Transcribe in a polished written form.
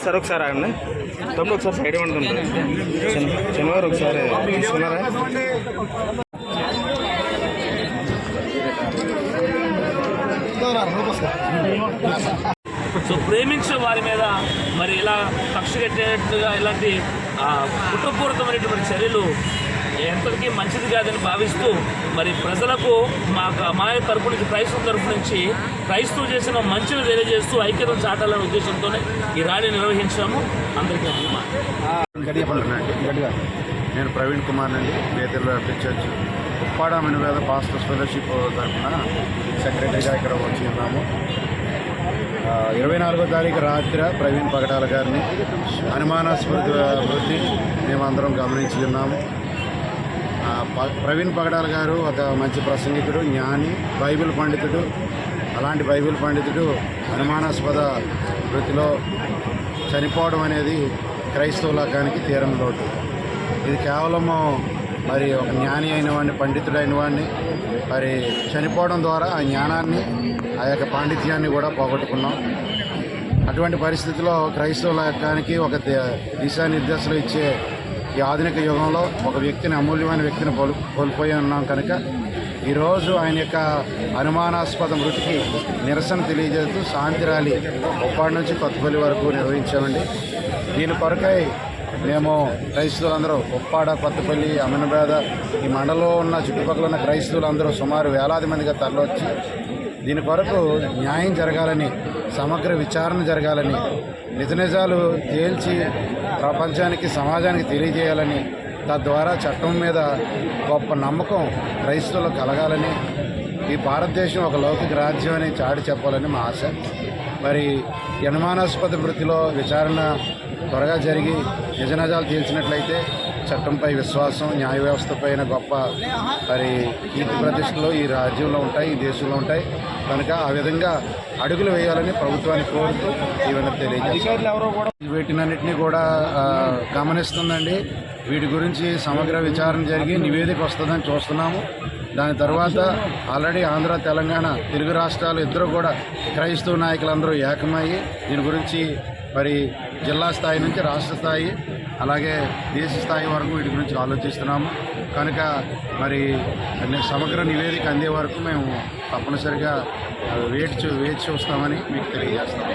Sir ఒకసారి ఆగండి. తమ్ముడు ఒకసారి సైడ్ ఉంటుంది. శనివారం ఒకసారి తీసుకున్నారా? సో ప్రేమించిన వారి మీద మరి ఇలా కక్ష కట్టేట్టుగా ఇలాంటి కుట్రపూరితమైనటువంటి చర్యలు ఎంతకీ మంచిది కాదని భావిస్తూ మరి ప్రజలకు మా తరపు నుంచి క్రైస్తవ తరపు నుంచి క్రైస్తవ చేసిన మంచిని తెలియజేస్తూ ఐక్యతను చాటాలనే ఉద్దేశంతోనే ఈ ర్యాలీ నిర్వహించాము. అందరికీ నేను ప్రవీణ్ కుమార్ అండి, నేతల బ్యాప్టిస్ట్ చర్చ్ ఉప్పాడ అమినవేద పాస్టర్స్ ఫెలోషిప్ తరఫున సెక్రటరీగా ఇక్కడ వచ్చి ఉన్నాము. 24వ తారీఖు రాత్రి ప్రవీణ్ పగడాల గారిని అనుమానాస్పద వృద్ధి మేమందరం గమనించి ఉన్నాము. ప్రవీణ్ పగడాల గారు ఒక మంచి ప్రసంగికుడు, జ్ఞాని, బైబిల్ పండితుడు. అలాంటి బైబిల్ పండితుడు అనుమానాస్పద వృత్తిలో చనిపోవడం అనేది క్రైస్తవ లోకానికి తీరని లోటు. ఇది కేవలము మరి ఒక జ్ఞాని అయిన వాడిని, పండితుడైన వాడిని మరి చనిపోవడం ద్వారా ఆ జ్ఞానాన్ని, ఆ యొక్క పాండిత్యాన్ని కూడా పోగొట్టుకున్నాం. అటువంటి పరిస్థితిలో క్రైస్తవ లోకానికి ఒక దిశానిర్దేశాలు ఇచ్చే ఈ ఆధునిక యుగంలో ఒక వ్యక్తిని, అమూల్యమైన వ్యక్తిని కోల్పోయి ఉన్నాం కనుక ఈరోజు ఆయన యొక్క అనుమానాస్పద మృతికి నిరసన తెలియజేస్తూ శాంతి ర్యాలీ ఉప్పాడ నుంచి కొత్తపల్లి వరకు నిర్వహించామండి. దీని కొరకై మేము క్రైస్తవులందరూ ఉప్పాడ, కొత్తపల్లి, అమినబేద ఈ మండలంలో ఉన్న చుట్టుపక్కల ఉన్న క్రైస్తవులందరూ సుమారు వేలాది మందిగా తరలివచ్చి దీని కొరకు న్యాయం జరగాలని, సమగ్ర విచారణ జరగాలని, నిజాలు తేల్చి ప్రపంచానికి, సమాజానికి తెలియజేయాలని, తద్వారా చట్టం మీద గొప్ప నమ్మకం క్రైస్తవులకు కలగాలని, ఈ భారతదేశం ఒక లౌకిక రాజ్యం అని చాటి చెప్పాలని మా ఆశ. మరి అనుమానాస్పద వృత్తిలో విచారణ త్వరగా జరిగి నిజాలు తేల్చినట్లయితే చట్టంపై విశ్వాసం, న్యాయ వ్యవస్థ పైన గొప్ప మరి కీర్తి ప్రతిష్టలు ఈ రాజ్యంలో ఉంటాయి, ఈ దేశంలో ఉంటాయి. కనుక ఆ విధంగా అడుగులు వేయాలని ప్రభుత్వాన్ని కోరుతూ ఈ విధంగా తెలియజేస్తారు. వీటినన్నింటినీ కూడా గమనిస్తుందండి. వీటి గురించి సమగ్ర విచారణ జరిగి నివేదిక వస్తుందని చూస్తున్నాము. దాని తర్వాత ఆల్రెడీ ఆంధ్ర, తెలంగాణ, తెలుగు రాష్ట్రాలు ఇద్దరు కూడా క్రైస్తవ నాయకులందరూ ఏకమయ్యి దీని గురించి మరి జిల్లా స్థాయి నుంచి రాష్ట్ర స్థాయి, అలాగే దేశ స్థాయి వరకు వీటి గురించి ఆలోచిస్తున్నాము. కనుక మరి సమగ్ర నివేదిక అందే వరకు మేము తప్పనిసరిగా వేచి చూస్తామని మీకు తెలియజేస్తాము.